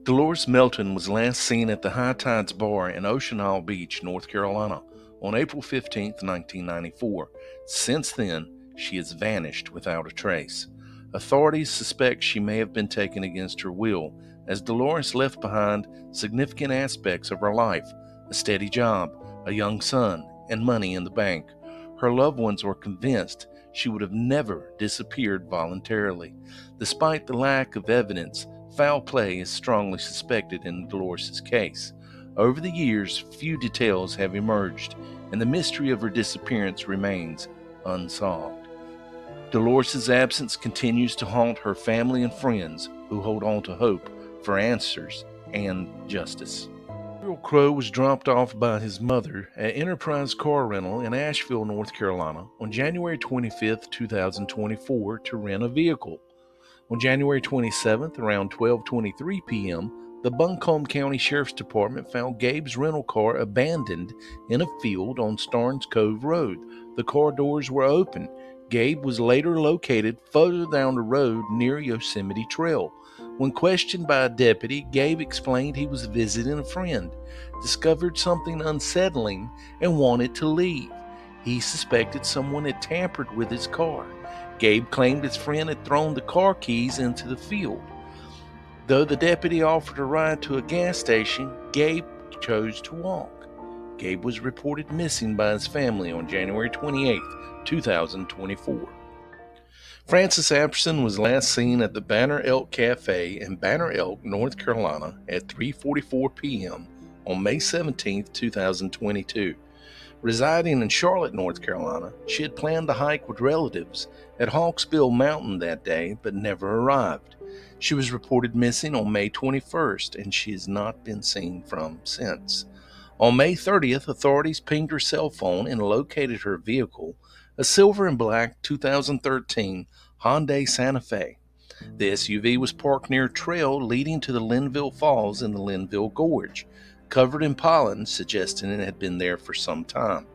Dolores Melton was last seen at the High Tides Bar in Ocean Isle Beach, North Carolina, on April 15, 1994. Since then, she has vanished without a trace. Authorities suspect she may have been taken against her will, as Dolores left behind significant aspects of her life: a steady job, a young son, and money in the bank. Her loved ones were convinced she would have never disappeared voluntarily. Despite the lack of evidence, foul play is strongly suspected in Dolores' case. Over the years, few details have emerged, and the mystery of her disappearance remains unsolved. Dolores' absence continues to haunt her family and friends, who hold on to hope for answers and justice. Gaberial Crow was dropped off by his mother at Enterprise Car Rental in Asheville, North Carolina, on January 25, 2024, to rent a vehicle. On January 27th, around 12:23 p.m., the Buncombe County Sheriff's Department found Gabe's rental car abandoned in a field on Starnes Cove Road. The car doors were open. Gabe was later located further down the road near Yosemite Trail. When questioned by a deputy, Gabe explained he was visiting a friend, discovered something unsettling, and wanted to leave. He suspected someone had tampered with his car. Gabe claimed his friend had thrown the car keys into the field. Though the deputy offered a ride to a gas station, Gabe chose to walk. Gabe was reported missing by his family on January 28, 2024. Francis Aperson was last seen at the Banner Elk Cafe in Banner Elk, North Carolina at 3:44 p.m. on May 17, 2022. Residing in Charlotte, North Carolina, she had planned to hike with relatives at Hawksbill Mountain that day, but never arrived. She was reported missing on May 21st, and she has not been seen from since. On May 30th, authorities pinged her cell phone and located her vehicle, a silver and black 2013 Hyundai Santa Fe. The SUV was parked near a trail leading to the Linville Falls in the Linville Gorge, covered in pollen, suggesting it had been there for some time.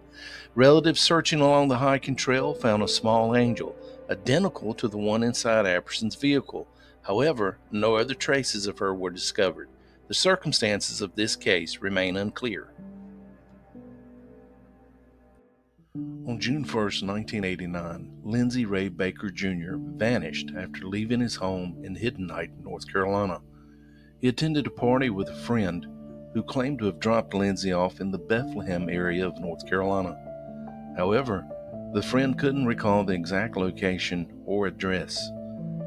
Relatives searching along the hiking trail found a small angel, identical to the one inside Aperson's vehicle. However, no other traces of her were discovered. The circumstances of this case remain unclear. On June 1, 1989, Lindsey Ray Baker Jr. vanished after leaving his home in Hidden Heights, North Carolina. He attended a party with a friend who claimed to have dropped Lindsey off in the Bethlehem area of North Carolina. However, the friend couldn't recall the exact location or address.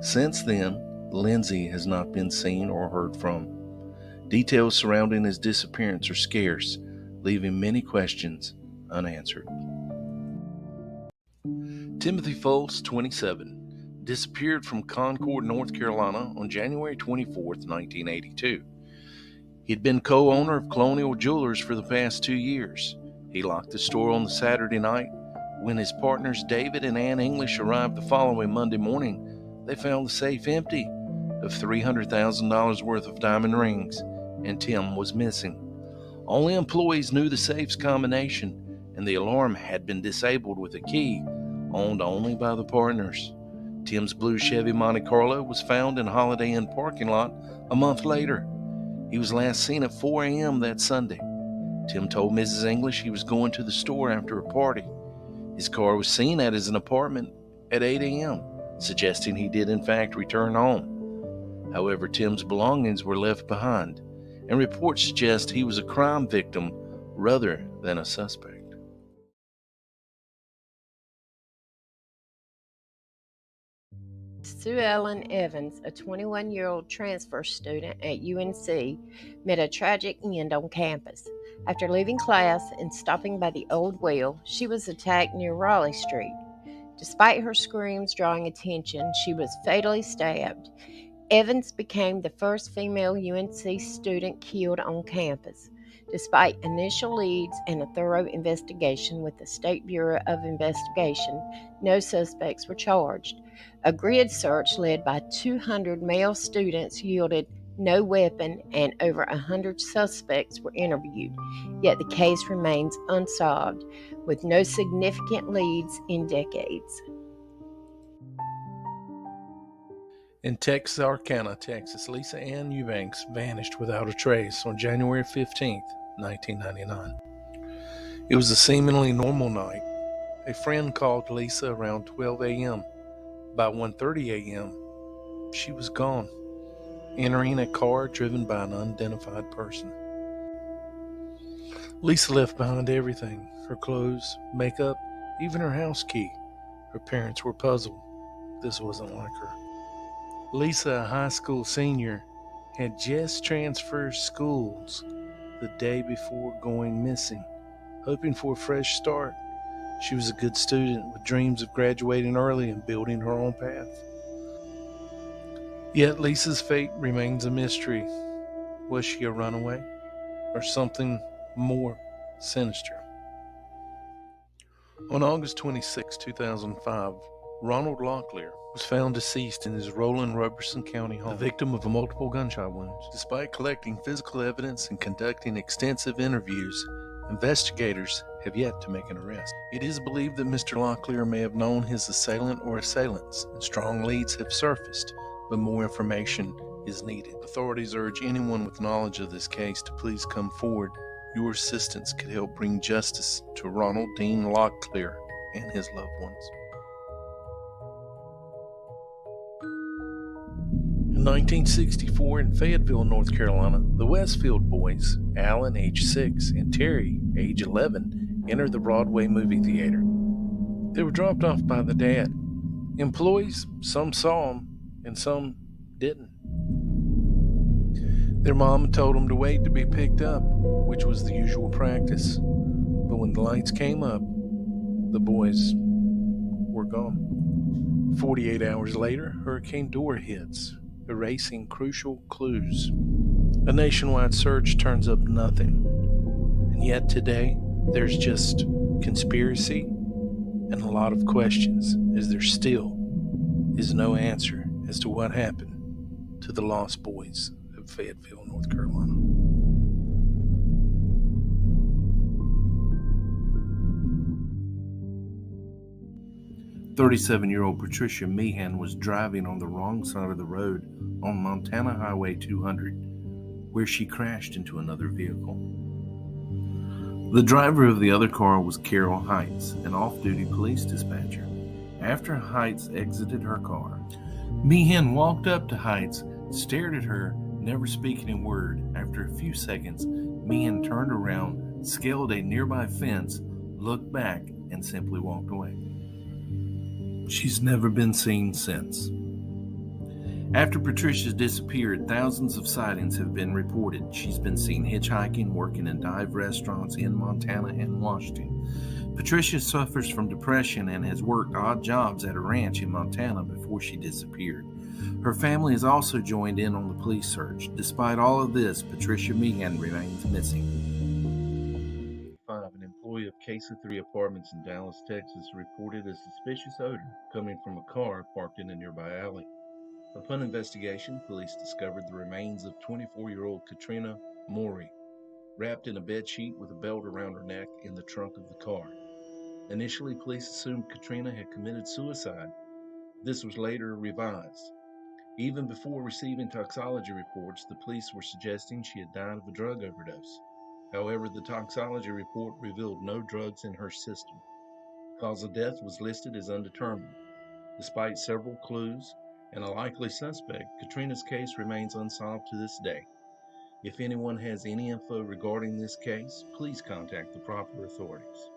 Since then, Lindsey has not been seen or heard from. Details surrounding his disappearance are scarce, leaving many questions unanswered. Timothy Foltz, 27, disappeared from Concord, North Carolina on January 24, 1982. He had been co-owner of Colonial Jewelers for the past 2 years. He locked the store on the Saturday night. When his partners David and Ann English arrived the following Monday morning, they found the safe empty of $300,000 worth of diamond rings, and Tim was missing. Only employees knew the safe's combination, and the alarm had been disabled with a key owned only by the partners. Tim's blue Chevy Monte Carlo was found in Holiday Inn parking lot a month later. He was last seen at 4 a.m. that Sunday. Tim told Mrs. English he was going to the store after a party. His car was seen at his apartment at 8 a.m., suggesting he did in fact return home. However, Tim's belongings were left behind, and reports suggest he was a crime victim rather than a suspect. Suellen Evans, a 21-year-old transfer student at UNC, met a tragic end on campus. After leaving class and stopping by the Old Well, she was attacked near Raleigh Street. Despite her screams drawing attention, she was fatally stabbed. Evans became the first female UNC student killed on campus. Despite initial leads and a thorough investigation with the State Bureau of Investigation, no suspects were charged. A grid search led by 200 male students yielded no weapon, and over 100 suspects were interviewed. Yet the case remains unsolved, with no significant leads in decades. In Texarkana, Texas, Lisa Ann Eubanks vanished without a trace on January 15, 1999. It was a seemingly normal night. A friend called Lisa around 12 a.m. By 1:30 a.m., she was gone, entering a car driven by an unidentified person. Lisa left behind everything: her clothes, makeup, even her house key. Her parents were puzzled. This wasn't like her. Lisa, a high school senior, had just transferred schools the day before going missing, hoping for a fresh start. She was a good student with dreams of graduating early and building her own path. Yet Lisa's fate remains a mystery. Was she a runaway or something more sinister? On August 26, 2005, Ronald Locklear was found deceased in his Roland Robertson County home, the victim of multiple gunshot wounds. Despite collecting physical evidence and conducting extensive interviews, investigators have yet to make an arrest. It is believed that Mr. Locklear may have known his assailant or assailants, and strong leads have surfaced, but more information is needed. Authorities urge anyone with knowledge of this case to please come forward. Your assistance could help bring justice to Ronald Dean Locklear and his loved ones. In 1964, in Fayetteville, North Carolina, the Westerfield boys, Alan, age 6, and Terry, age 11, entered the Broadway movie theater. They were dropped off by the dad. Employees, some saw them, and some didn't. Their mom told them to wait to be picked up, which was the usual practice. But when the lights came up, the boys were gone. 48 hours later, Hurricane Dora hits, erasing crucial clues. A nationwide search turns up nothing. And yet today, there's just conspiracy and a lot of questions, as there still is no answer as to what happened to the lost boys of Fayetteville, North Carolina. "37-year-old Patricia Meehan was driving on the wrong side of the road on Montana Highway 200, where she crashed into another vehicle. The driver of the other car was Carol Heights, an off-duty police dispatcher. After Heights exited her car, Meehan walked up to Heights, stared at her, never speaking a word. After a few seconds, Meehan turned around, scaled a nearby fence, looked back, and simply walked away. She's never been seen since. After Patricia disappeared, thousands of sightings have been reported. She's been seen hitchhiking, working in dive restaurants in Montana and Washington. Patricia suffers from depression and has worked odd jobs at a ranch in Montana before she disappeared. Her family has also joined in on the police search. Despite all of this, Patricia Meehan remains missing. An employee of Casa 3 Apartments in Dallas, Texas, reported a suspicious odor coming from a car parked in a nearby alley. Upon investigation, police discovered the remains of 24-year-old Catrina Mowrey, wrapped in a bedsheet with a belt around her neck in the trunk of the car. Initially, police assumed Catrina had committed suicide. This was later revised. Even before receiving toxicology reports, the police were suggesting she had died of a drug overdose. However, the toxicology report revealed no drugs in her system. Cause of death was listed as undetermined. Despite several clues and a likely suspect, Catrina's case remains unsolved to this day. If anyone has any info regarding this case, please contact the proper authorities.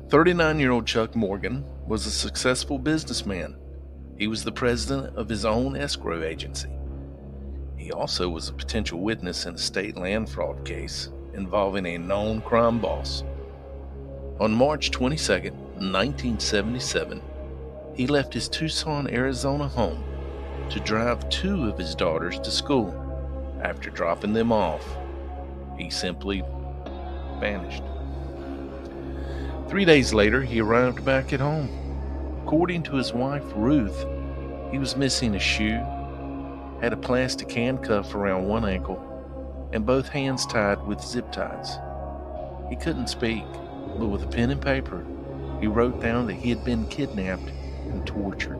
39-year-old Chuck Morgan was a successful businessman. He was the president of his own escrow agency. He also was a potential witness in a state land fraud case involving a known crime boss. On March 22, 1977, he left his Tucson, Arizona home to drive 2 of his daughters to school. After dropping them off, he simply vanished. 3 days later, he arrived back at home. According to his wife, Ruth, he was missing a shoe, had a plastic handcuff around one ankle, and both hands tied with zip ties. He couldn't speak, but with a pen and paper, He wrote down that he had been kidnapped and tortured.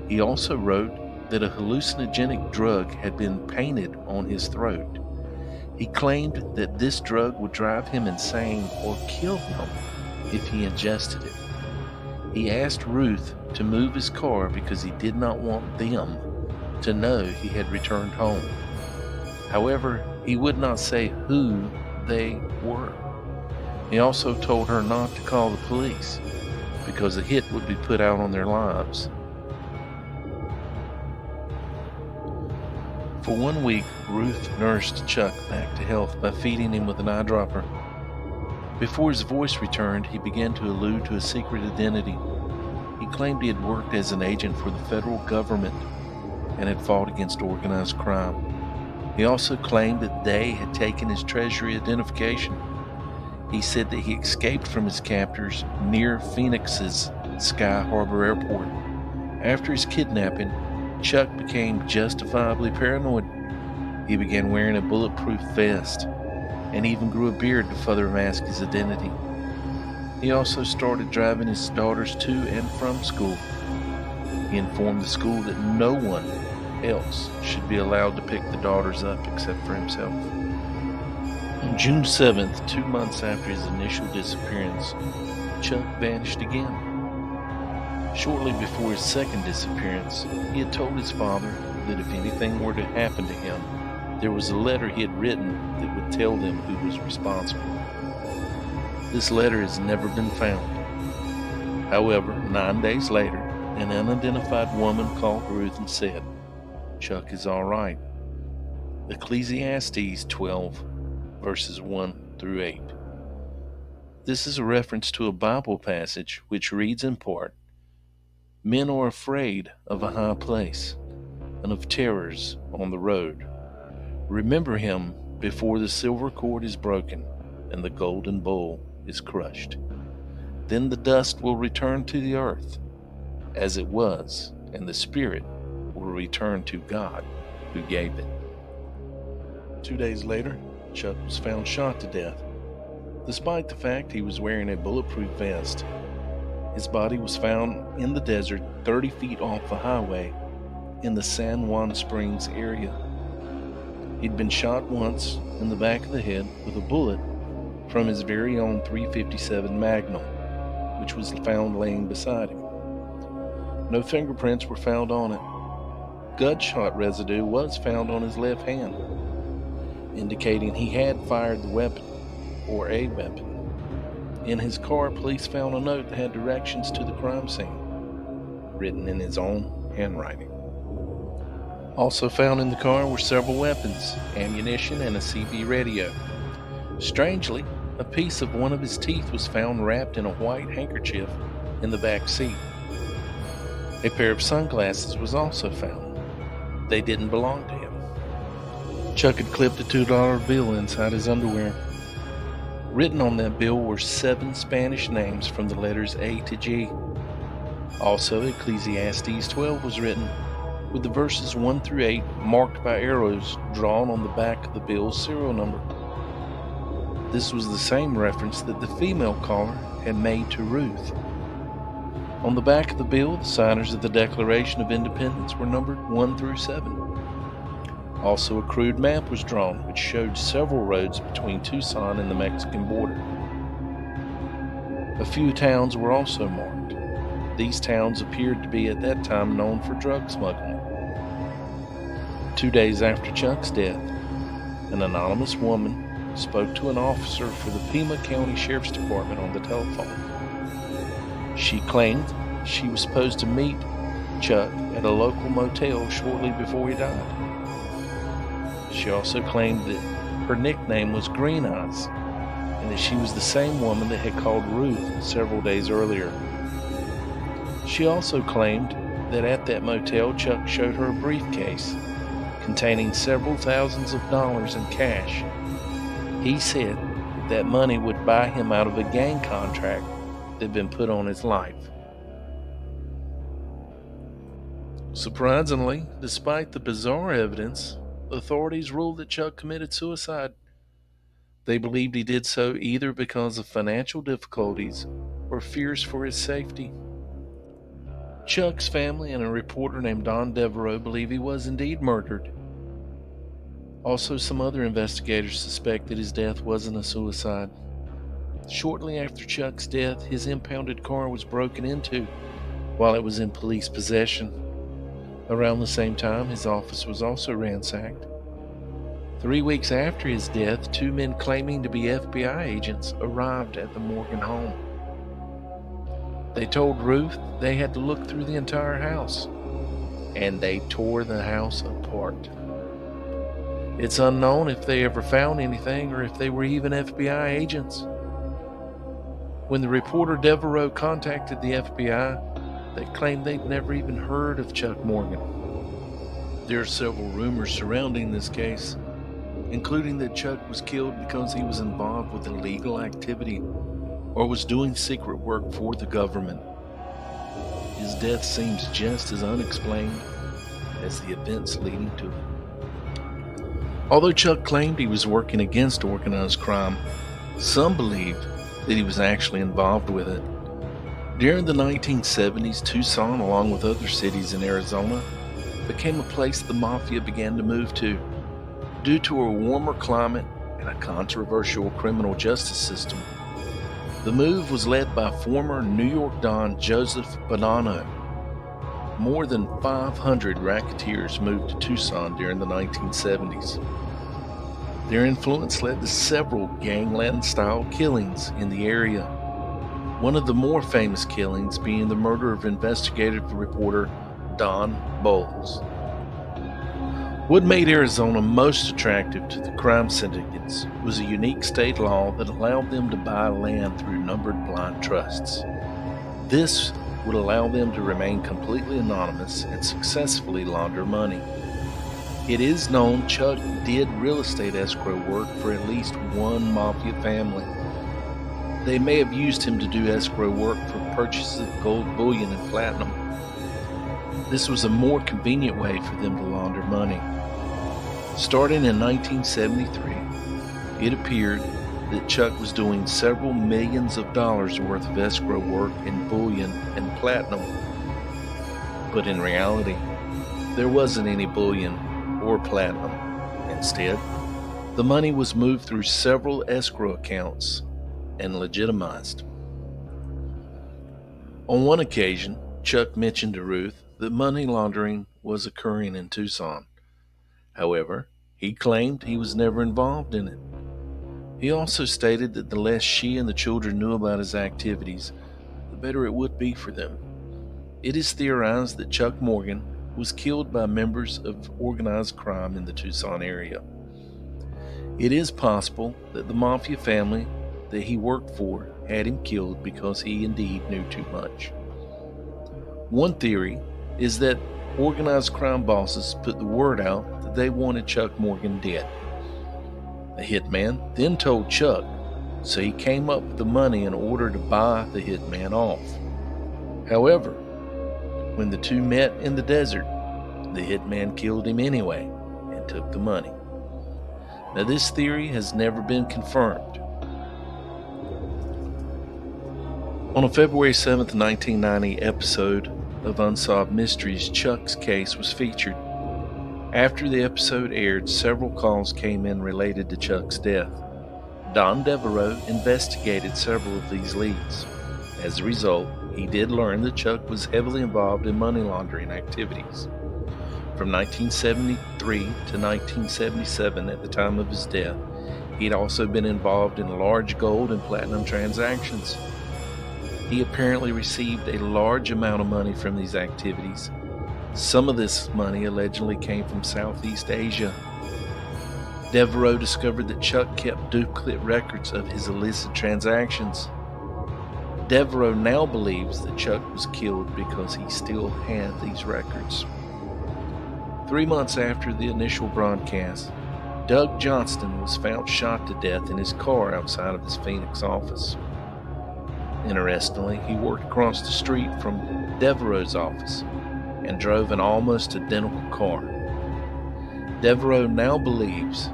He also wrote that a hallucinogenic drug had been painted on his throat. He claimed that this drug would drive him insane or kill him if he ingested it. He asked Ruth to move his car because he did not want them to know he had returned home. However, he would not say who they were. He also told her not to call the police because a hit would be put out on their lives. For 1 week, Ruth nursed Chuck back to health by feeding him with an eyedropper. Before his voice returned, he began to allude to a secret identity. He claimed he had worked as an agent for the federal government and had fought against organized crime. He also claimed that they had taken his treasury identification. He said that he escaped from his captors near Phoenix's Sky Harbor Airport. After his kidnapping, Chuck became justifiably paranoid. He began wearing a bulletproof vest and even grew a beard to further mask his identity. He also started driving his daughters to and from school. He informed the school that no one else should be allowed to pick the daughters up except for himself. On June 7th, 2 months after his initial disappearance, Chuck vanished again. Shortly before his second disappearance, he had told his father that if anything were to happen to him, there was a letter he had written that would tell them who was responsible. This letter has never been found. However, 9 days later, an unidentified woman called Ruth and said, "Chuck is all right." Ecclesiastes 12, verses 1 through 8. This is a reference to a Bible passage which reads in part, "Men are afraid of a high place and of terrors on the road. Remember him before the silver cord is broken and the golden bowl is crushed. Then the dust will return to the earth as it was, and the spirit will return to God who gave it." 2 days later, Chuck was found shot to death, despite the fact he was wearing a bulletproof vest. His body was found in the desert 30 feet off the highway in the San Juan Springs area. He'd been shot once in the back of the head with a bullet from his very own .357 Magnum, which was found laying beside him. No fingerprints were found on it. Gunshot residue was found on his left hand, indicating he had fired the weapon or a weapon. In his car, police found a note that had directions to the crime scene, written in his own handwriting. Also found in the car were several weapons, ammunition, and a CB radio. Strangely, a piece of one of his teeth was found wrapped in a white handkerchief in the back seat. A pair of sunglasses was also found. They didn't belong to him. Chuck had clipped a $2 bill inside his underwear. Written on that bill were 7 Spanish names from the letters A to G. Also, Ecclesiastes 12 was written, with the verses 1 through 8 marked by arrows drawn on the back of the bill's serial number. This was the same reference that the female caller had made to Ruth. On the back of the bill, the signers of the Declaration of Independence were numbered 1 through 7. Also, a crude map was drawn, which showed several roads between Tucson and the Mexican border. A few towns were also marked. These towns appeared to be at that time known for drug smuggling. 2 days after Chuck's death, an anonymous woman spoke to an officer for the Pima County Sheriff's Department on the telephone. She claimed she was supposed to meet Chuck at a local motel shortly before he died. She also claimed that her nickname was Green Eyes, and that she was the same woman that had called Ruth several days earlier. She also claimed that at that motel, Chuck showed her a briefcase containing several thousands of dollars in cash. He said that money would buy him out of a gang contract that had been put on his life. Surprisingly, despite the bizarre evidence, authorities ruled that Chuck committed suicide. They believed he did so either because of financial difficulties or fears for his safety. Chuck's family and a reporter named Don Devereaux believe he was indeed murdered. Also, some other investigators suspect that his death wasn't a suicide. Shortly after Chuck's death, his impounded car was broken into while it was in police possession. Around the same time, his office was also ransacked. 3 weeks after his death, 2 men claiming to be FBI agents arrived at the Morgan home. They told Ruth they had to look through the entire house, and they tore the house apart. It's unknown if they ever found anything or if they were even FBI agents. When the reporter Devereaux contacted the FBI, they claimed they'd never even heard of Chuck Morgan. There are several rumors surrounding this case, including that Chuck was killed because he was involved with illegal activity or was doing secret work for the government. His death seems just as unexplained as the events leading to it. Although Chuck claimed he was working against organized crime, some believe that he was actually involved with it. During the 1970s, Tucson, along with other cities in Arizona, became a place the mafia began to move to. Due to a warmer climate and a controversial criminal justice system, the move was led by former New York Don Joseph Bonanno. More than 500 racketeers moved to Tucson during the 1970s. Their influence led to several gangland-style killings in the area. One of the more famous killings being the murder of investigative reporter Don Bowles. What made Arizona most attractive to the crime syndicates was a unique state law that allowed them to buy land through numbered blind trusts. This would allow them to remain completely anonymous and successfully launder money. It is known Chuck did real estate escrow work for at least one mafia family. They may have used him to do escrow work for purchases of gold bullion and platinum. This was a more convenient way for them to launder money. Starting in 1973, it appeared that Chuck was doing several millions of dollars worth of escrow work in bullion and platinum. But in reality, there wasn't any bullion or platinum. Instead, the money was moved through several escrow accounts and legitimized. On one occasion, Chuck mentioned to Ruth that money laundering was occurring in Tucson. However, he claimed he was never involved in it. He also stated that the less she and the children knew about his activities, the better it would be for them. It is theorized that Chuck Morgan was killed by members of organized crime in the Tucson area. It is possible that the mafia family that he worked for had him killed because he indeed knew too much. One theory is that organized crime bosses put the word out that they wanted Chuck Morgan dead. The hitman then told Chuck, so he came up with the money in order to buy the hitman off. However, when the two met in the desert, the hitman killed him anyway and took the money. Now, this theory has never been confirmed. On a February 7th, 1990 episode of Unsolved Mysteries, Chuck's case was featured. After the episode aired, several calls came in related to Chuck's death. Don Devereaux investigated several of these leads. As a result, he did learn that Chuck was heavily involved in money laundering activities. From 1973 to 1977, at the time of his death, he had also been involved in large gold and platinum transactions. He apparently received a large amount of money from these activities. Some of this money allegedly came from Southeast Asia. Devereaux discovered that Chuck kept duplicate records of his illicit transactions. Devereaux now believes that Chuck was killed because he still had these records. 3 months after the initial broadcast, Doug Johnston was found shot to death in his car outside of his Phoenix office. Interestingly, he worked across the street from Devereaux's office and drove an almost identical car. Devereaux now believes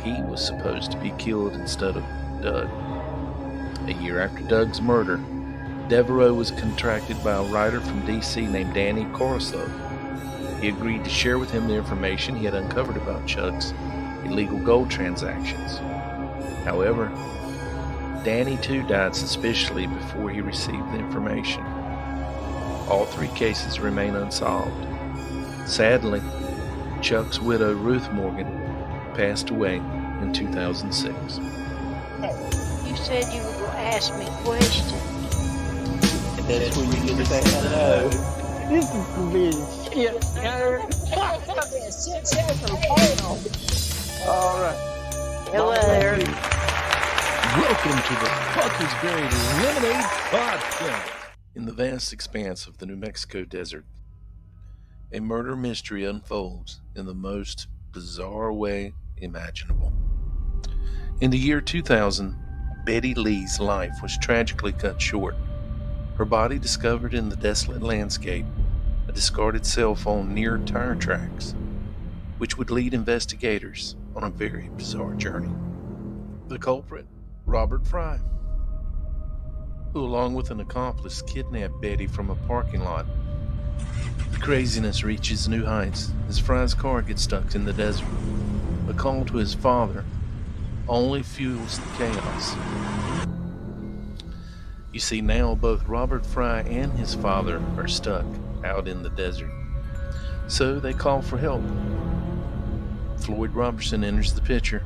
he was supposed to be killed instead of Doug. A year after Doug's murder, Devereaux was contracted by a writer from D.C. named Danny Corso. He agreed to share with him the information he had uncovered about Chuck's illegal gold transactions. However, Danny too died suspiciously before he received the information. All 3 cases remain unsolved. Sadly, Chuck's widow, Ruth Morgan, passed away in 2006. You said you were going to ask me questions. And that's when you get to say hello. This is the big shit, girl. All right. Hello there. Welcome to the Fuckers Buried Lemonade Podcast. In the vast expanse of the New Mexico desert, a murder mystery unfolds in the most bizarre way imaginable. In the year 2000, Betty Lee's life was tragically cut short. Her body discovered in the desolate landscape, a discarded cell phone near tire tracks, which would lead investigators on a very bizarre journey. The culprit, Robert Fry, who along with an accomplice kidnapped Betty from a parking lot. The craziness reaches new heights as Fry's car gets stuck in the desert. A call to his father only fuels the chaos. You see, now both Robert Fry and his father are stuck out in the desert. So they call for help. Floyd Robertson enters the picture.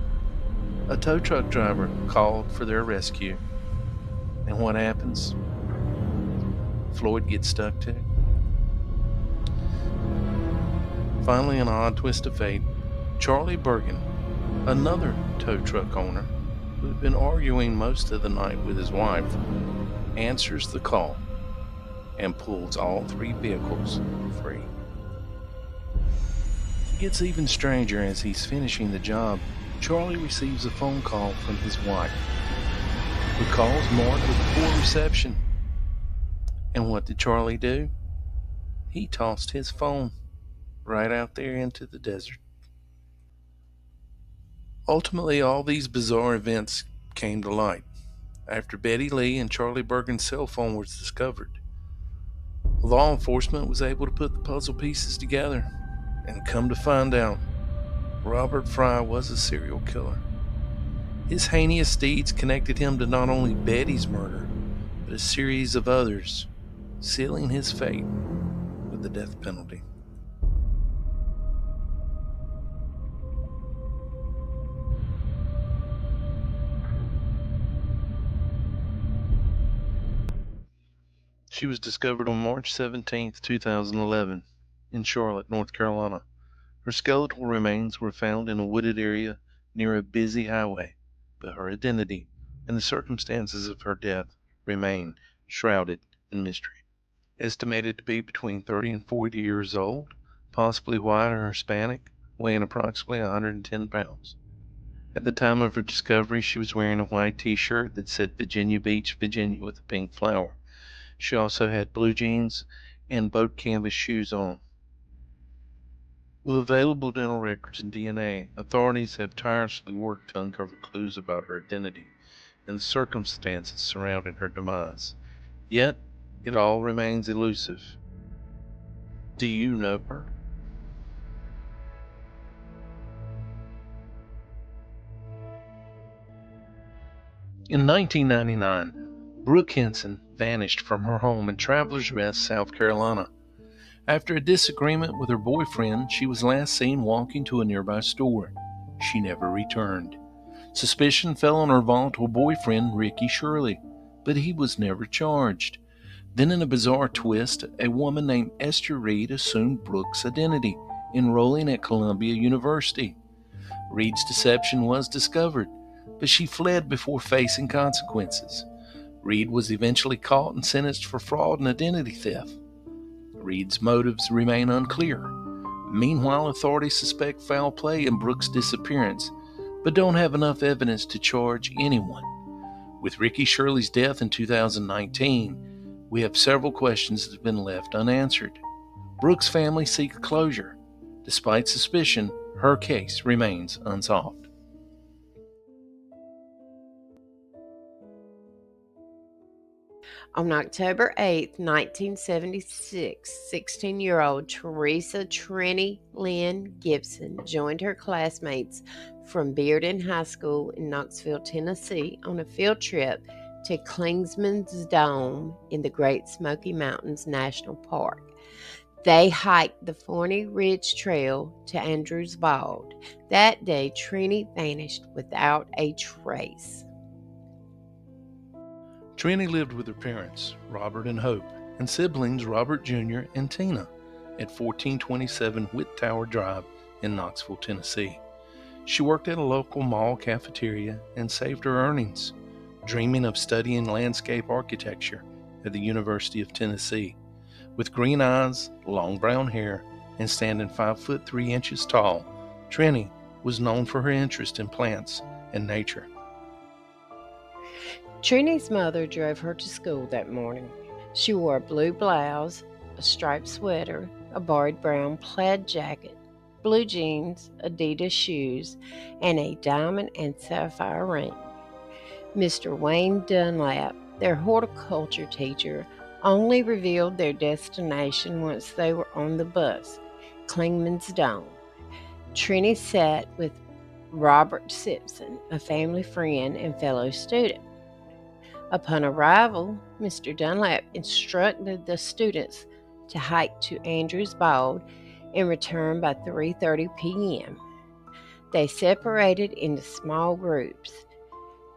A tow truck driver called for their rescue. And what happens? Floyd gets stuck too. Finally, an odd twist of fate, Charlie Bergen, another tow truck owner who had been arguing most of the night with his wife, answers the call and pulls all 3 vehicles free. It gets even stranger as he's finishing the job. Charlie receives a phone call from his wife. The call's marked with poor reception. And what did Charlie do? He tossed his phone right out there into the desert. Ultimately, all these bizarre events came to light after Betty Lee and Charlie Bergen's cell phone was discovered. Law enforcement was able to put the puzzle pieces together and come to find out Robert Fry was a serial killer. His heinous deeds connected him to not only Betty's murder, but a series of others, sealing his fate with the death penalty. She was discovered on March 17, 2011, in Charlotte, North Carolina. Her skeletal remains were found in a wooded area near a busy highway, but her identity and the circumstances of her death remain shrouded in mystery. Estimated to be between 30 and 40 years old, possibly white or Hispanic, weighing approximately 110 pounds. At the time of her discovery, she was wearing a white t-shirt that said Virginia Beach, Virginia with a pink flower. She also had blue jeans and boat canvas shoes on. With available dental records and DNA, authorities have tirelessly worked to uncover clues about her identity and the circumstances surrounding her demise. Yet, it all remains elusive. Do you know her? In 1999, Brooke Henson vanished from her home in Travelers Rest, South Carolina. After a disagreement with her boyfriend, she was last seen walking to a nearby store. She never returned. Suspicion fell on her volatile boyfriend, Ricky Shirley, but he was never charged. Then, in a bizarre twist, a woman named Esther Reed assumed Brooke's identity, enrolling at Columbia University. Reed's deception was discovered, but she fled before facing consequences. Reed was eventually caught and sentenced for fraud and identity theft. Reed's motives remain unclear. Meanwhile, authorities suspect foul play in Brooke's disappearance, but don't have enough evidence to charge anyone. With Ricky Shirley's death in 2019, we have several questions that have been left unanswered. Brooke's family seeks closure. Despite suspicion, her case remains unsolved. On October 8th, 1976, 16-year-old Teresa Trenny Lynn Gibson joined her classmates from Bearden High School in Knoxville, Tennessee on a field trip to Klingsman's Dome in the Great Smoky Mountains National Park. They hiked the Forney Ridge Trail to Andrews Bald. That day, Trenny vanished without a trace. Trenny lived with her parents, Robert and Hope, and siblings Robert Jr. and Tina at 1427 Whit Tower Drive in Knoxville, Tennessee. She worked at a local mall cafeteria and saved her earnings, dreaming of studying landscape architecture at the University of Tennessee. With green eyes, long brown hair, and standing 5'3" tall, Trenny was known for her interest in plants and nature. Trenny's mother drove her to school that morning. She wore a blue blouse, a striped sweater, a borrowed brown plaid jacket, blue jeans, Adidas shoes, and a diamond and sapphire ring. Mr. Wayne Dunlap, their horticulture teacher, only revealed their destination once they were on the bus, Klingman's Dome. Trenny sat with Robert Simpson, a family friend and fellow student. Upon arrival, Mr. Dunlap instructed the students to hike to Andrews Bald and return by 3:30 p.m. They separated into small groups.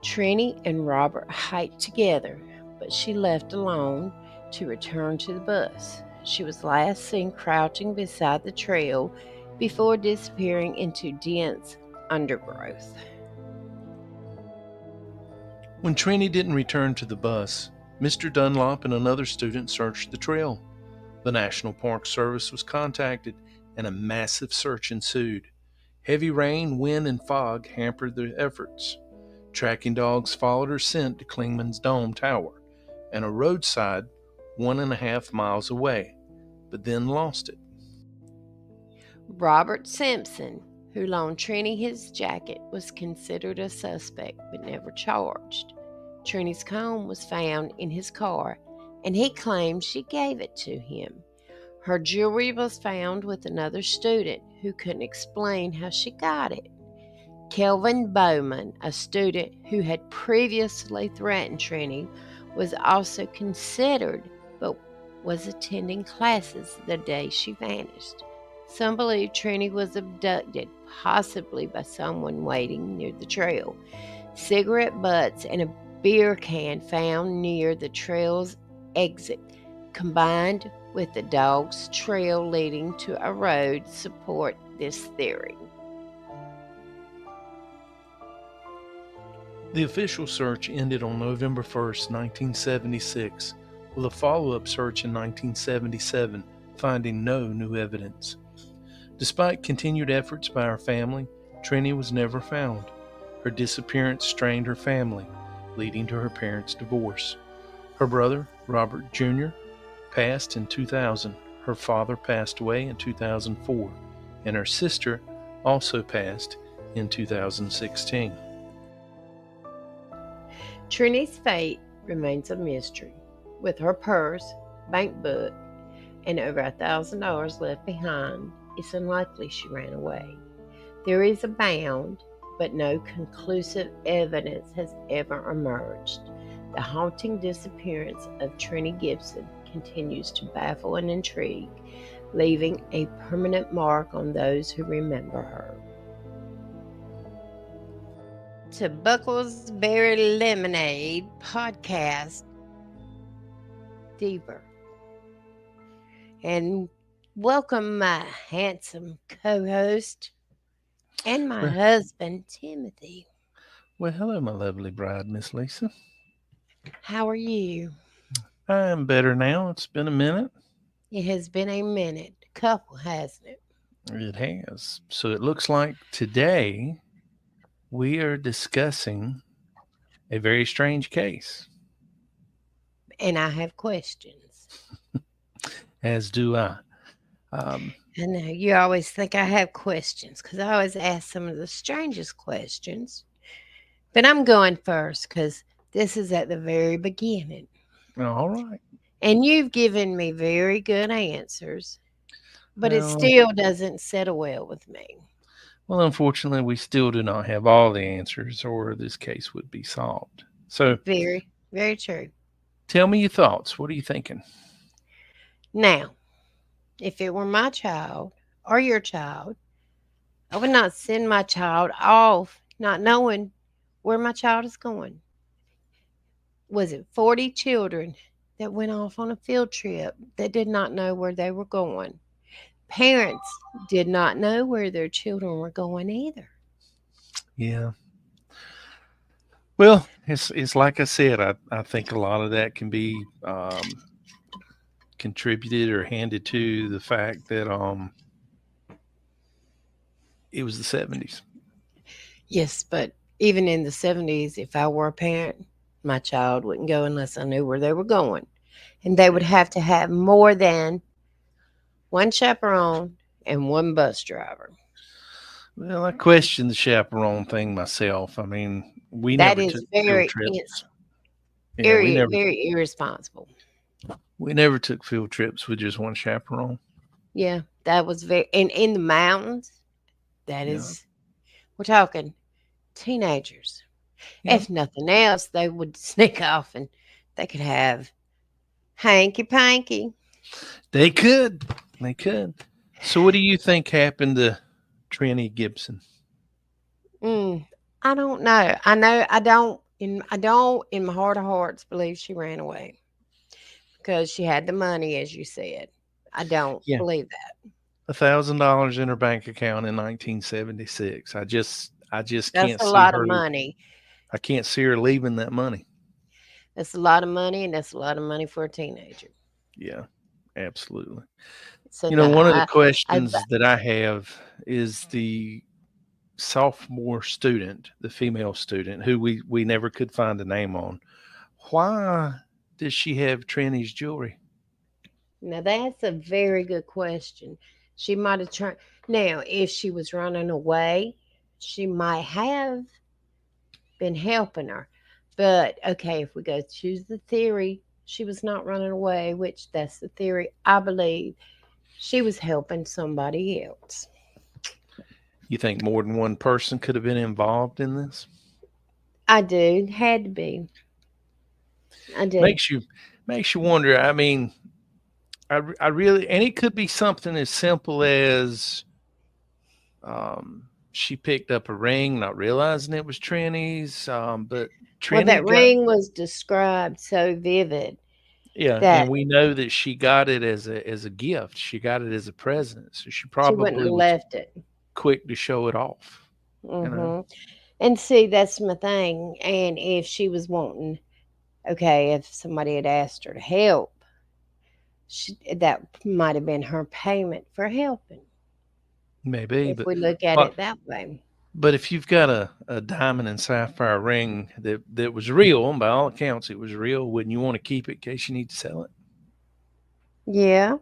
Trenny and Robert hiked together, but she left alone to return to the bus. She was last seen crouching beside the trail before disappearing into dense undergrowth. When Trenny didn't return to the bus, Mr. Dunlop and another student searched the trail. The National Park Service was contacted, and a massive search ensued. Heavy rain, wind, and fog hampered their efforts. Tracking dogs followed her scent to Klingman's Dome Tower and a roadside 1.5 miles away, but then lost it. Robert Simpson, who loaned Trenny his jacket, was considered a suspect but never charged. Trenny's comb was found in his car, and he claimed she gave it to him. Her jewelry was found with another student who couldn't explain how she got it. Kelvin Bowman, a student who had previously threatened Trenny, was also considered but was attending classes the day she vanished. Some believe Trenny was abducted, possibly by someone waiting near the trail. Cigarette butts and a beer can found near the trail's exit, combined with the dog's trail leading to a road, support this theory. The official search ended on November 1st, 1976, with a follow-up search in 1977, finding no new evidence. Despite continued efforts by her family, Trenny was never found. Her disappearance strained her family, leading to her parents' divorce. Her brother, Robert Jr., passed in 2000. Her father passed away in 2004, and her sister also passed in 2016. Trenny's fate remains a mystery. With her purse, bank book, and over $1,000 left behind, it's unlikely she ran away. Theories abound, but no conclusive evidence has ever emerged. The haunting disappearance of Trenny Gibson continues to baffle and intrigue, leaving a permanent mark on those who remember her. To Buckle's Berry Lemonade podcast, Deeper. And welcome my handsome co-host and my husband, Timothy. Well, hello, my lovely bride, Miss Lisa. How are you? I am better now. It's been a minute. It has been a minute. A couple, hasn't it? It has. So it looks like today we are discussing a very strange case. And I have questions. As do I. I know you always think I have questions because I always ask some of the strangest questions. But I'm going first because this is at the very beginning. All right. And you've given me very good answers, but it Well, still doesn't settle well with me. well, unfortunately, we still do not have all the answers, or this case would be solved. So, Very, very true. tell me your thoughts. What are you thinking? Now, if it were my child or your child, I would not send my child off not knowing where my child is going. Was it 40 children that went off on a field trip that did not know where they were going? Parents did not know where their children were going either. Yeah. Well, it's like I said. I think a lot of that can be contributed or handed to the fact that it was the 70s. Yes, but even in the 70s, if I were a parent, my child wouldn't go unless I knew where they were going. And they would have to have more than one chaperone and one bus driver. Well, I question the chaperone thing myself. I mean, we That never is took field very, trips. Yeah, very, very irresponsible. we never took field trips with just one chaperone. Yeah, that was very, and in the mountains, that Yeah. is, we're talking teenagers. Yeah. If nothing else, they would sneak off and they could have hanky panky. They could. They could. So what do you think happened to Trenny Gibson? I don't know. I know I don't in my heart of hearts believe she ran away because she had the money, as you said. I don't Yeah. believe that. $1,000 in her bank account in 1976. I just That's can't a see lot of her. money. I can't see her leaving that money. That's a lot of money, and that's a lot of money for a teenager. Yeah, absolutely. So You know, no, one of the I questions that I have is the sophomore student, the female student, who we never could find a name on. Why does she have Tranny's jewelry? now that's a very good question. She might have tried. Now, if she was running away, she might have been helping her. But okay, if we go choose the theory, she was not running away, which that's the theory I believe. She was helping somebody else. You think more than one person could have been involved in this? I do. Had to be. I do. Makes you wonder. I mean, I really, and it could be something as simple as she picked up a ring, not realizing it was Tranny's. But Well, Tranny that got, ring was described so vivid yeah, that and we know that she got it as a gift. She got it as a present, so she she wouldn't probably have was left it. quick to show it off. You know, Hmm. And see, that's my thing. And if she was wanting, okay, if somebody had asked her to help, that might have been her payment for helping, maybe, if we look at but it that way. but if you've got a diamond and sapphire ring that was real, and by all accounts it was real, wouldn't you want to keep it in case you need to sell it? Yeah.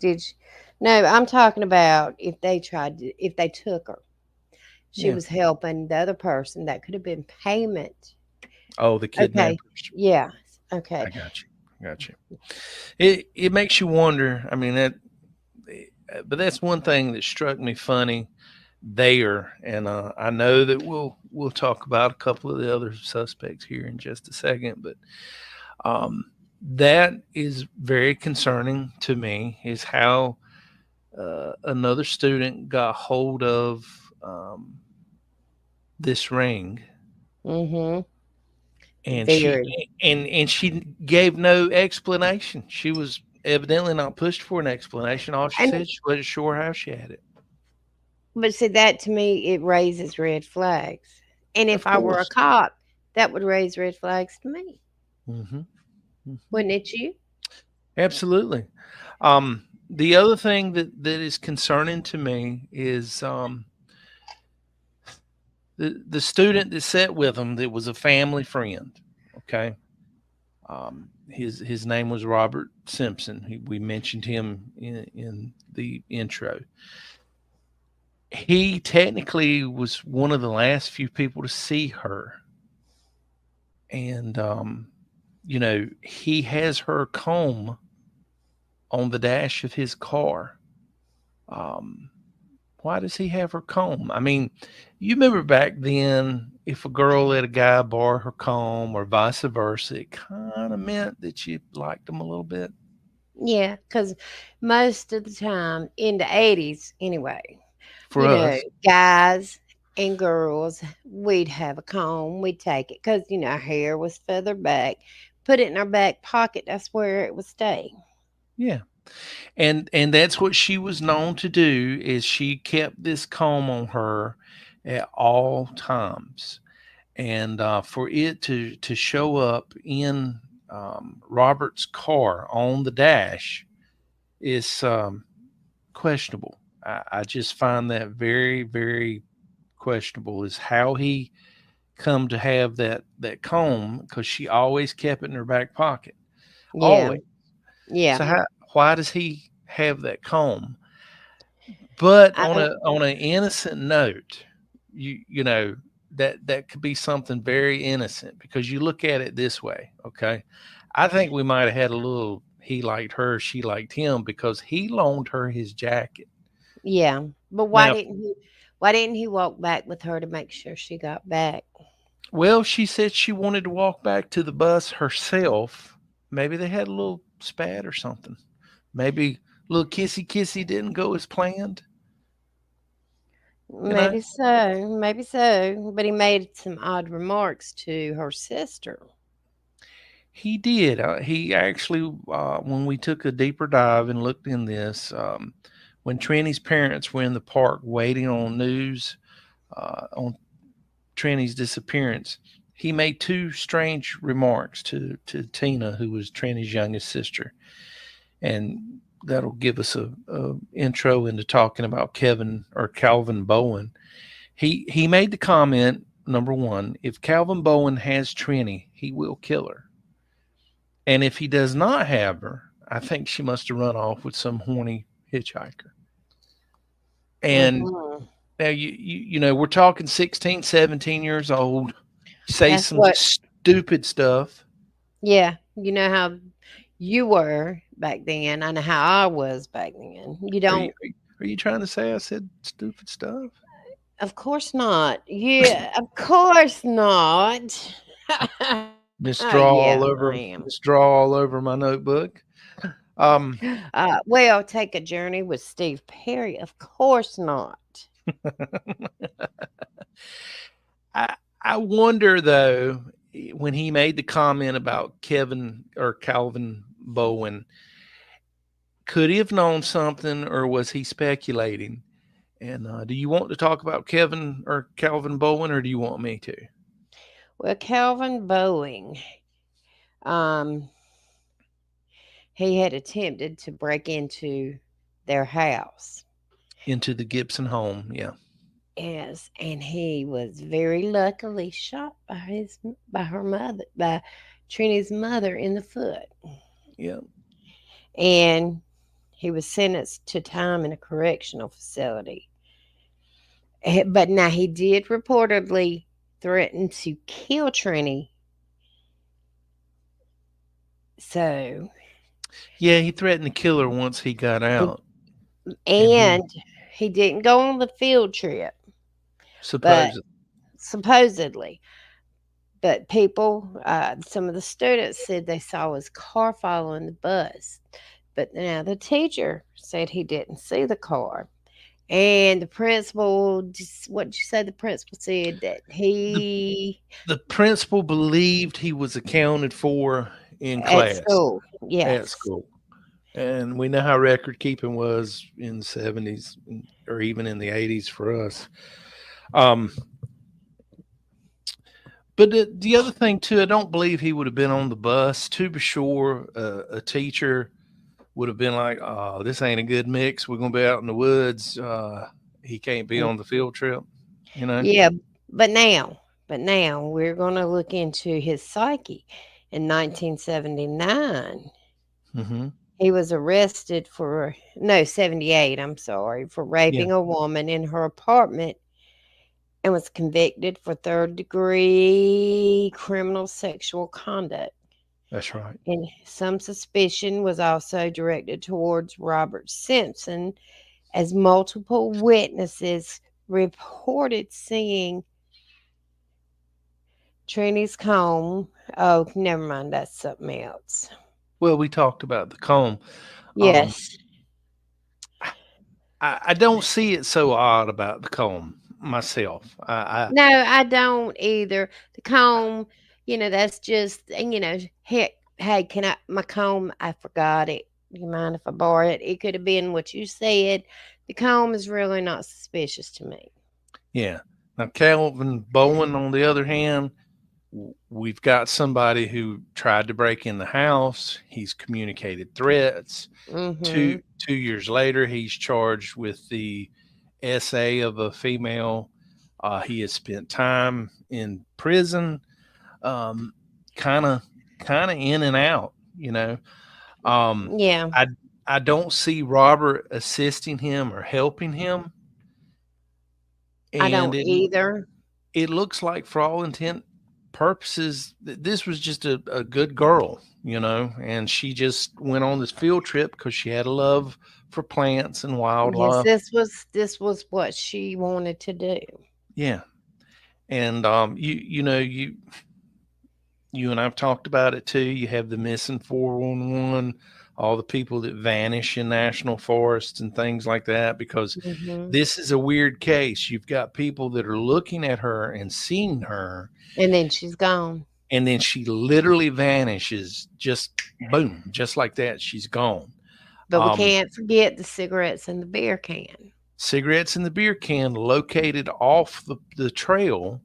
Did she? No, I'm talking about if they took her. She Yeah. was helping the other person. That could have been payment. Oh, the Okay. kidnappers. Yeah. Okay. I got you. Got you. It makes you wonder. I mean but that's one thing that struck me funny there, and I know that we'll talk about a couple of the other suspects here in just a second, but that is very concerning to me. Is how another student got hold of this ring, Mm-hmm. and Very. she gave no explanation. She was evidently not pushed for an explanation. All she And said, she wasn't sure how she had it. but see that to me it raises red flags. And Of if I were a course. cop, that would raise red flags to me. Hmm. Hmm. Wouldn't it you? Absolutely. The other thing that is concerning to me is the student that sat with him that was a family friend. Okay. His name was Robert Simpson. We mentioned him in the intro. He technically was one of the last few people to see her, and he has her comb on the dash of his car. Um, why does he have her comb? I mean, you remember back then, if a girl let a guy borrow her comb or vice versa, it kind of meant that you liked him a little bit. Yeah, because most of the time in the 80s, anyway, For us, guys and girls, we'd have a comb, we'd take it because, our hair was feathered back, put it in our back pocket. That's where it would stay. yeah. And that's what she was known to do is she kept this comb on her at all times. And for it to show up in Robert's car on the dash is questionable. I just find that very, very questionable. Is how he come to have that comb because she always kept it in her back pocket, Yeah, always. yeah. So why does he have that comb? But I, on an innocent note, you know that could be something very innocent because you look at it this way, okay? I think we might have had a little he liked her, she liked him because he loaned her his jacket. yeah. But Now, why didn't he walk back with her to make sure she got back? well, she said she wanted to walk back to the bus herself. Maybe they had a little spat or something. Maybe a little kissy kissy didn't go as planned. You know, Maybe so. But he made some odd remarks to her sister. he did. He actually, when we took a deeper dive and looked in this, when Trenny's parents were in the park waiting on news on Trenny's disappearance, he made two strange remarks to Tina, who was Trenny's youngest sister, and that'll give us a intro into talking about Kevin or Calvin Bowen. He made the comment number one: if Calvin Bowen has Trenny, he will kill her. And if he does not have her, I think she must have run off with some horny hitchhiker. And Mhm. now we're talking 16, 17 years old. Say That's some what. stupid stuff. Yeah, you know how you were back then. I know how I was back then. You Are you don't. are you trying to say I said stupid stuff? Of course not. Yeah, of course not. Yeah, I am. Miss draw all over my notebook. Um, Well, take a journey with Steve Perry. Of course not. I wonder though when he made the comment about Kevin or Calvin Bowen, could he have known something or was he speculating? And do you want to talk about Kevin or Calvin Bowen, or do you want me to? Well, Calvin Boeing, um, he had attempted to break into their house. Into the Gibson home, yeah, Yes, and he was very luckily shot by her mother, by Trini's mother in the foot. yeah. And he was sentenced to time in a correctional facility. But now he did reportedly threaten to kill Trini. So, Yeah, he threatened to kill her once he got out, and he and he didn't go on the field trip, but supposed. supposedly. But people, some of the students said they saw his car following the bus. But now the teacher said he didn't see the car. And the principal, what did you say? The principal said that the he the principal believed he was accounted for in at class school, at yes, school, and we know how record keeping was in the 70s or even in the 80s for us. Um, but the other thing too, I don't believe he would have been on the bus. To be sure, a teacher would have been like, "Oh, this ain't a good mix. We're gonna be out in the woods. He can't be on the field trip." You know. yeah. But now we're going to look into his psyche. In 1979, Hmm. he was arrested for no 78. I'm sorry, for Yeah. raping a woman in her apartment and was convicted for third degree criminal sexual conduct. That's right. And some suspicion was also directed towards Robert Simpson, as multiple witnesses reported seeing Trenny's comb. Oh, never mind, that's something else. Well, we talked about the comb. Um, Yes. I don't see it so odd about the comb myself. No, I don't either. The comb, that's just, heck, hey, can my comb, I forgot it. Do you mind if I borrow it? It could have been what you said. The comb is really not suspicious to me. Yeah. Now, Calvin Bowen, on the other hand, we've got somebody who tried to break in the house. He's communicated threats. Mm-hmm. Two years later, he's charged with the SA of a female. He has spent time in prison, kind of in and out. Yeah, I I don't see Robert assisting him or helping him, I and don't either. it looks like, for all intent purposes, this was just a good girl, and she just went on this field trip because she had a love for plants and Yes, wildlife. this was what she wanted to do. Yeah. And you and I've talked about it too. You have the missing 411, all the people that vanish in national forests and things like that, because Hmm. this is a weird case. You've got people that are looking at her and seeing her, And then she's gone. and then she literally vanishes, just boom, just like that. She's gone. But we can't forget the cigarettes and the beer can. Cigarettes in the beer can located off the trail.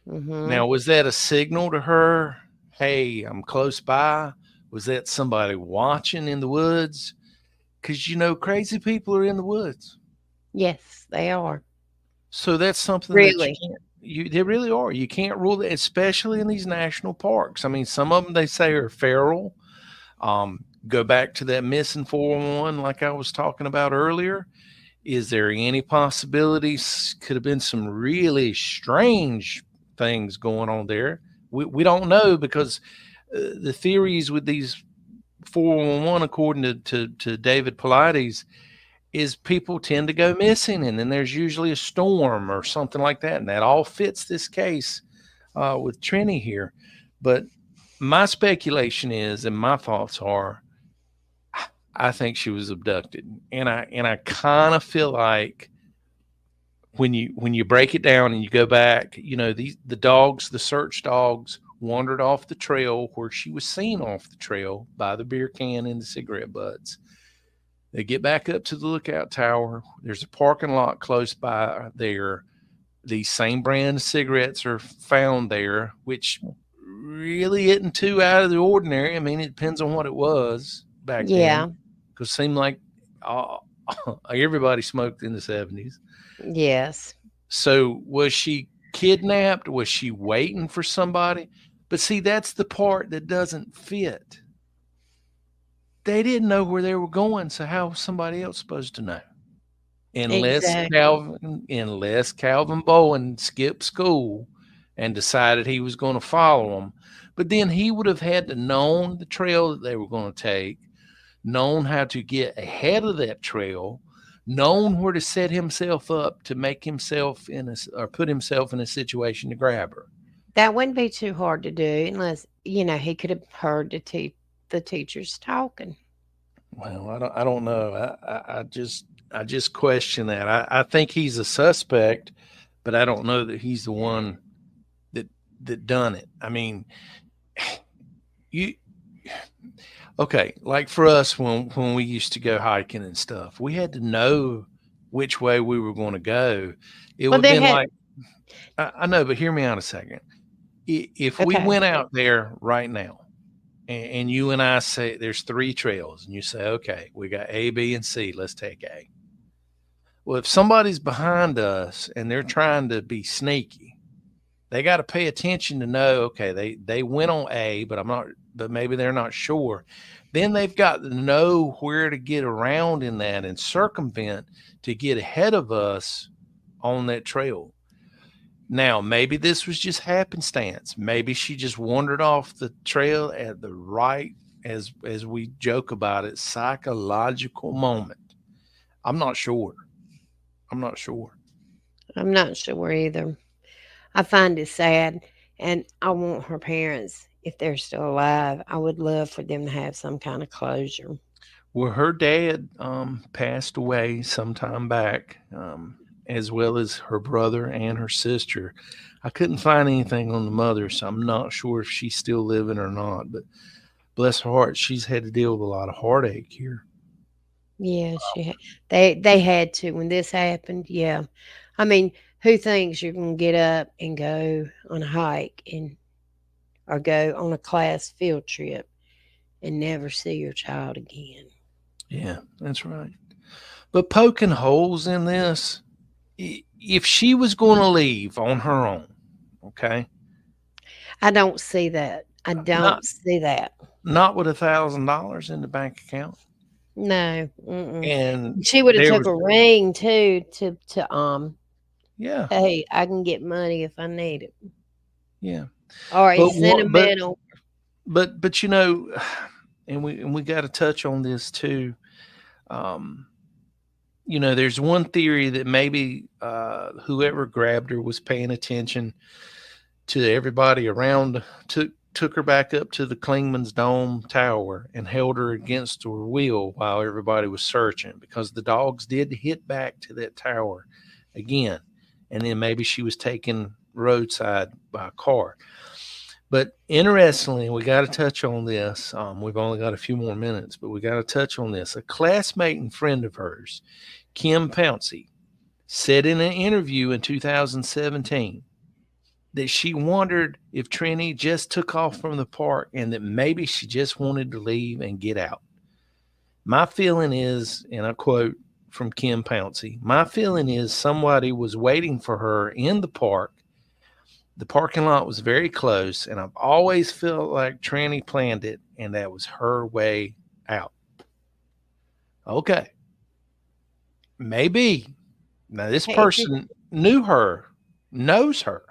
Hmm. Now, was that a signal to her? Hey, I'm close by. Was that somebody watching in the woods? Because crazy people are in the woods. Yes, they are. So that's something that you Really. can't. They really are. You can't rule that, especially in these national parks. I mean, some of them they say are feral. Go back to that missing 411, like I was talking about earlier. Is there any possibilities? Could have been some really strange things going on there. We don't know, because the theories with these 411, according to David Pilates, is people tend to go missing, and then there's usually a storm or something like that, and that all fits this case with Trenny here. But my speculation is, and my thoughts are, I think she was abducted, and I kind of feel like when you break it down and you go back, the search dogs wandered off the trail where she was seen off the trail by the beer can and the cigarette butts. They get back up to the lookout tower. There's a parking lot close by there. These same brand of cigarettes are found there, which really isn't too out of the ordinary. I mean, it depends on what it was back then, Yeah. because it seemed like everybody smoked in the 70s. Yes. So was she kidnapped? Was she waiting for somebody? But see, that's the part that doesn't fit. They didn't know where they were going, so how was somebody else supposed to know? Unless Exactly. Calvin Bowen skipped school and decided he was going to follow them. But then he would have had to known the trail that they were going to take, known how to get ahead of that trail, known where to set himself up to make himself or put himself in a situation to grab her. That wouldn't be too hard to do unless, he could have heard the teachers talking. Well, I don't know. I just question that. I think he's a suspect, but I don't know that he's the one that done it. I mean, you okay, like for us when we used to go hiking and stuff, we had to know which way we were going to go. It Well, would have they been had. like, I know, but hear me out a second. If we Okay. went out there right now, and you and I say there's 3 trails, and you say, okay, we got A, B, and C, let's take A. Well, if somebody's behind us and they're trying to be sneaky, they got to pay attention to know, okay, they went on A, but maybe they're not sure. Then they've got to know where to get around in that and circumvent to get ahead of us on that trail. Now, maybe this was just happenstance. Maybe she just wandered off the trail at the right, as we joke about it, psychological moment. I'm not sure. I'm not sure. I'm not sure either. I find it sad, and I want her parents, if they're still alive, I would love for them to have some kind of closure. Well, her dad passed away some time back, as well as her brother and her sister. I couldn't find anything on the mother, so I'm not sure if she's still living or not. But bless her heart, she's had to deal with a lot of heartache here. Yeah, they had to when this happened. Yeah, I mean, who thinks you're gonna get up and go on a hike and or go on a class field trip and never see your child again? Yeah, that's right. But poking holes in this, if she was going to leave on her own, okay, I don't see that. I not don't see that. not with $1,000 in the bank account, No, mm-mm. and She would have there took was, a ring too to yeah, hey, I can get money if I need it. yeah. Or But it's what? sentimental. But and we got to touch on this too. Um, there's one theory that maybe whoever grabbed her was paying attention to everybody around, took her back up to the Klingman's Dome Tower and held her against her will while everybody was searching, because the dogs did hit back to that tower again. And then maybe she was taken roadside by a car. But interestingly, we got to touch on this. We've only got a few more minutes, but we got to touch on this. A classmate and friend of hers, Kim Pouncey, said in an interview in 2017 that she wondered if Trenny just took off from the park and that maybe she just wanted to leave and get out. My feeling is, and I quote from Kim Pouncey, my feeling is somebody was waiting for her in the park. The parking lot was very close, and I've always felt like Trenny planned it, and that was her way out. Okay. Maybe. Now, this person knew her, knows her.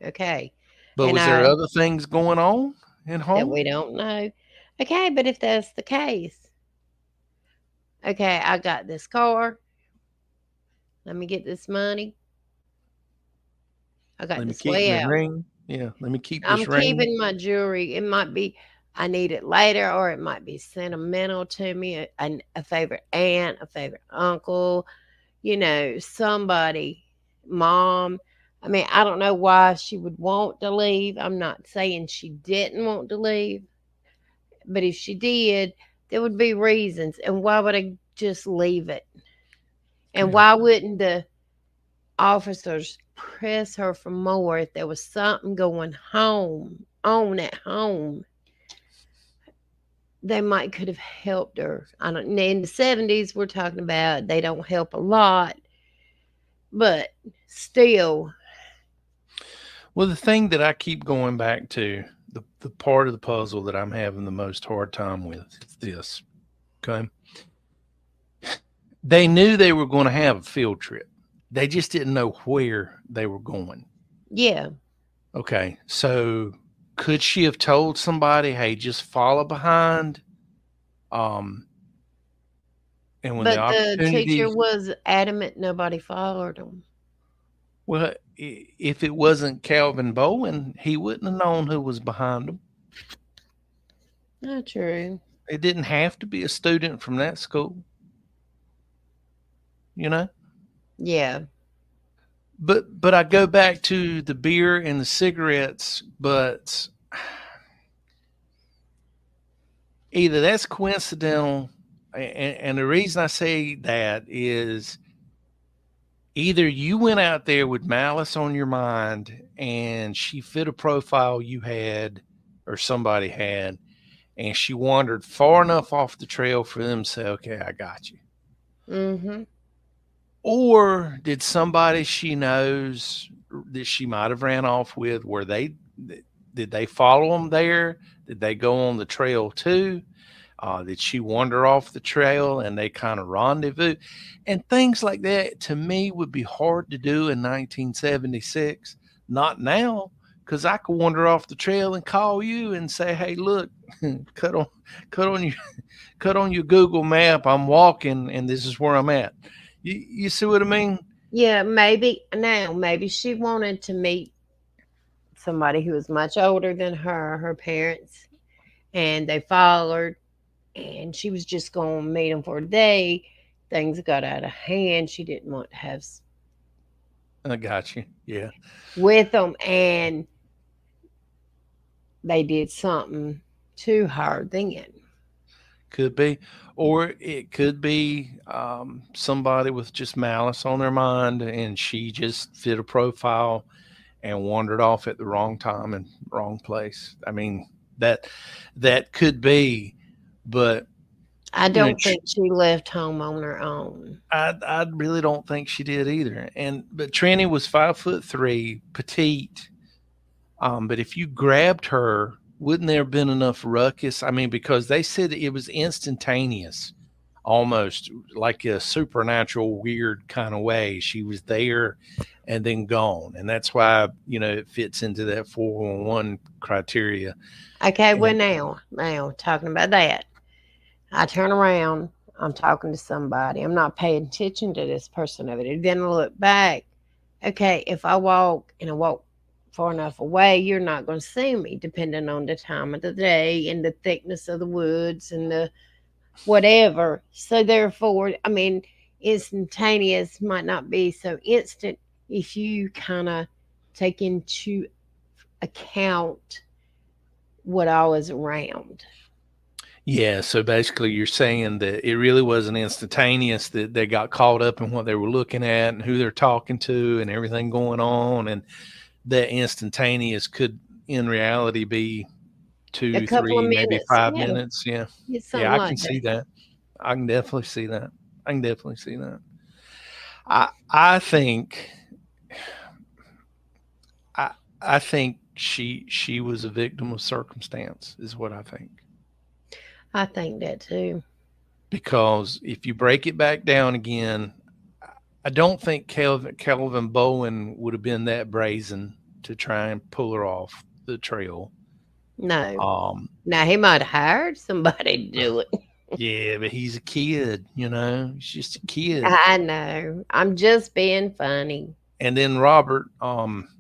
Okay. But And was there other things going on at that home? we don't know. Okay, but if that's the case, okay, I got this car. Let me get this money. I got Let me this keep way the out. ring. Yeah, let me keep I'm this ring. keeping my jewelry. It might be I need it later, or it might be sentimental to me. A favorite aunt, a favorite uncle, somebody, mom. I mean, I don't know why she would want to leave. I'm not saying she didn't want to leave, but if she did, there would be reasons. And why would I just leave it? And Yeah. why wouldn't the officers press her for more if there was something going on at home? They might could have helped her. I don't know. In the 70s, we're talking about they don't help a lot, but still. Well, the thing that I keep going back to, the part of the puzzle that I'm having the most hard time with is this. Okay. They knew they were going to have a field trip. They just didn't know where they were going. Yeah. Okay. So could she have told somebody, hey, just follow behind? And when But the the teacher opportunity, was adamant nobody followed them. well, if it wasn't Calvin Bowen, he wouldn't have known who was behind him. Not true. It didn't have to be a student from that school, Yeah. But I go back to the beer and the cigarettes, but either that's coincidental, and the reason I say that is either you went out there with malice on your mind and she fit a profile you had or somebody had, and she wandered far enough off the trail for them to say, okay, I got you. Mm-hmm. Or did somebody she knows that she might have ran off with, did they follow them there? Did they go on the trail too? Did she wander off the trail and they kind of rendezvous? And things like that, to me, would be hard to do in 1976. Not now, because I could wander off the trail and call you and say, "Hey, look, cut on your Google map. I'm walking, and this is where I'm at." You see what I mean? Yeah, maybe she wanted to meet somebody who was much older than her parents, and they followed, and she was just going to meet them for a day. Things got out of hand. She didn't want to have I got you. Yeah. with them, and they did something to her then. Could be. Or it could be somebody with just malice on their mind, and she just fit a profile and wandered off at the wrong time and wrong place. I mean, that could be, but I don't think she left home on her own. I really don't think she did either. But Trenny was 5'3", petite. But if you grabbed her, wouldn't there have been enough ruckus? I mean, because they said it was instantaneous, almost like a supernatural, weird kind of way. She was there and then gone. And that's why, it fits into that 411 criteria. Okay, well, now talking about that, I turn around, I'm talking to somebody. I'm not paying attention to this person over there. Then I look back. Okay, if I walk far enough away, you're not going to see me, depending on the time of the day and the thickness of the woods and the whatever. So therefore, I mean, instantaneous might not be so instant if you kind of take into account what all is around. Yeah, so basically you're saying that it really wasn't instantaneous, that they got caught up in what they were looking at and who they're talking to and everything going on, and that instantaneous could in reality be 2, 3, maybe 5 minutes. Yeah. I can see that. I can definitely see that. I think she was a victim of circumstance, is what I think. I think that too. Because if you break it back down again, I don't think Kelvin Bowen would have been that brazen to try and pull her off the trail. No. Now he might have hired somebody to do it. Yeah, but he's a kid, He's just a kid. I know. I'm just being funny. And then Robert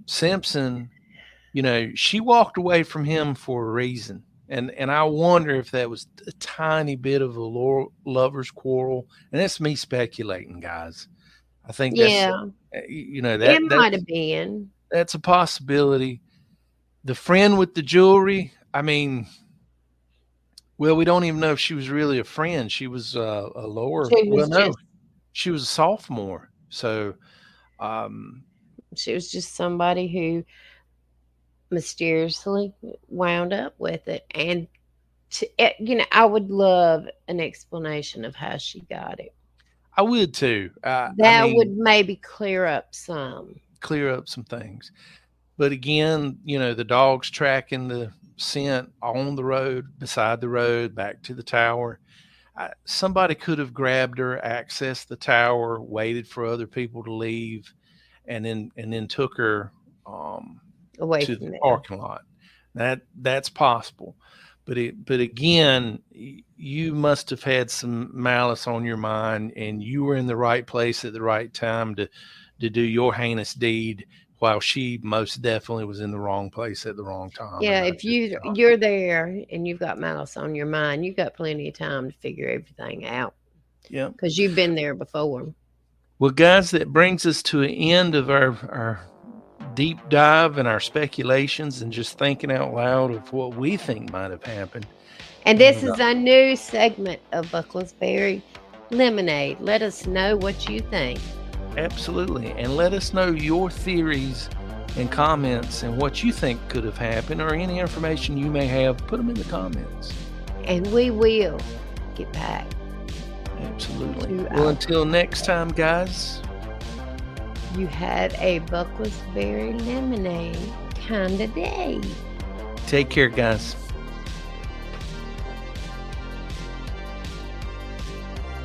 Simpson, she walked away from him for a reason. And I wonder if that was a tiny bit of a lover's quarrel. And that's me speculating, guys. I think that's, it might have been. That's a possibility. The friend with the jewelry, I mean, well, we don't even know if she was really a friend. She was a lower. She was a sophomore. So she was just somebody who mysteriously wound up with it. And I would love an explanation of how she got it. I would too. Would maybe clear up some things. But again, the dog's tracking the scent on the road, beside the road, back to the tower. Somebody could have grabbed her, accessed the tower, waited for other people to leave, and then took her away to from the there. Parking lot. That's possible. But again, you must have had some malice on your mind, and you were in the right place at the right time to do your heinous deed, while she most definitely was in the wrong place at the wrong time. Yeah, if you're there and you've got malice on your mind, you've got plenty of time to figure everything out. Yeah, because you've been there before. Well, guys, that brings us to an end of our deep dive and our speculations and just thinking out loud of what we think might have happened. And this is a new segment of Buckley's Berry Lemonade. Let us know what you think. Absolutely. And let us know your theories and comments and what you think could have happened, or any information you may have. Put them in the comments. And we will get back. Absolutely. Well, until next time, guys. You have a Buckley's Berry Lemonade kind of day. Take care, guys.